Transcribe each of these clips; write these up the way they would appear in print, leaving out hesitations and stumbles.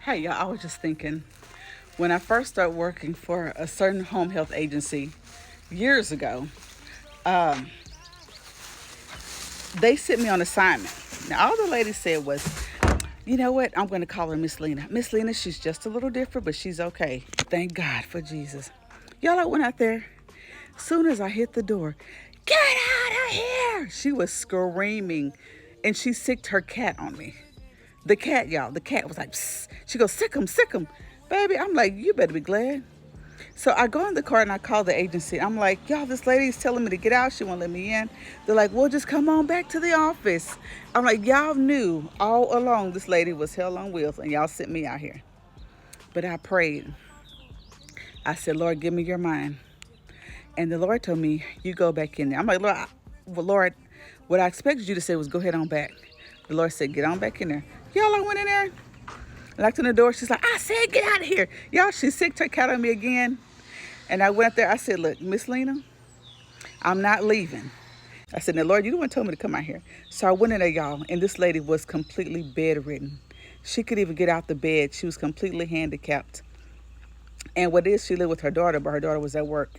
Hey, y'all, I was just thinking when I first started working for a certain home health agency years ago, um, they sent me on assignment. Now, all the lady said was, you know what? I'm going to call her Miss Lena. Miss Lena, she's just a little different, but she's okay. Thank God for Jesus. Y'all, I went out there. Soon as I hit the door, get out of here! She was screaming, and she sicked her cat on me. The cat, y'all, the cat was like, psst. She goes, sick him, sick him. Baby, I'm like, you better be glad. So I go in the car and I call the agency. I'm like, y'all, this lady's telling me to get out. She won't let me in. They're like, well, just come on back to the office. I'm like, y'all knew all along this lady was hell on wheels and y'all sent me out here. But I prayed. I said, Lord, give me your mind. And the Lord told me, you go back in there. I'm like, Lord, what I expected you to say was go ahead on back. The Lord said, get on back in there. Y'all, I went in there, knocked on the door. She's like, I said, get out of here. Y'all, she sicked her cat on me again. And I went up there. I said, look, Miss Lena, I'm not leaving. I said, now, Lord, you the one told me to come out here. So I went in there, y'all, and this lady was completely bedridden. She could even get out the bed. She was completely handicapped. And what is, she lived with her daughter, but her daughter was at work.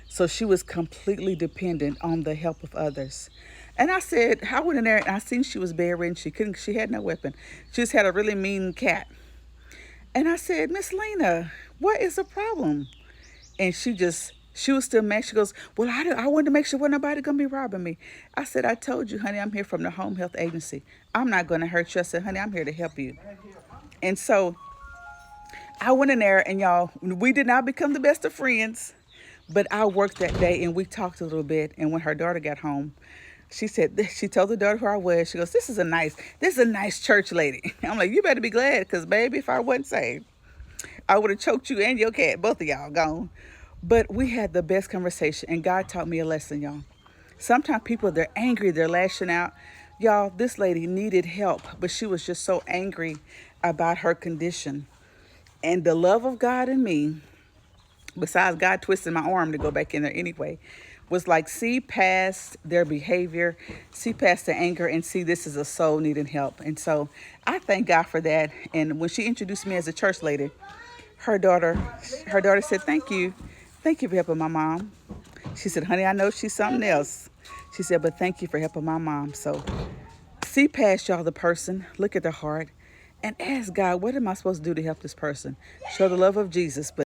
So she was completely dependent on the help of others. And I said, I went in there and I seen she was bedridden. She had no weapon. She just had a really mean cat. And I said, Miss Lena, what is the problem? And she was still mad. She goes, well, I wanted to make sure nobody gonna be robbing me. I said, I told you, honey, I'm here from the home health agency. I'm not gonna hurt you. I said, honey, I'm here to help you. And so I went in there and y'all, we did not become the best of friends, but I worked that day and we talked a little bit. And when her daughter got home, she told the daughter who I was. She goes, this is a nice church lady. I'm like, you better be glad, because baby, if I wasn't saved, I would have choked you and your cat, both of y'all gone. But we had the best conversation, and God taught me a lesson, y'all. Sometimes people, they're angry, they're lashing out. Y'all, this lady needed help, but she was just so angry about her condition. And the love of God in me, besides God twisting my arm to go back in there anyway, was like, see past their behavior, see past the anger, and see this is a soul needing help. And so I thank God for that. And when she introduced me as a church lady, her daughter, her daughter said, thank you for helping my mom. She said, honey, I know she's something else. She said, but thank you for helping my mom. So see past y'all the person, look at the heart, and ask God, what am I supposed to do to help this person? Show the love of Jesus. But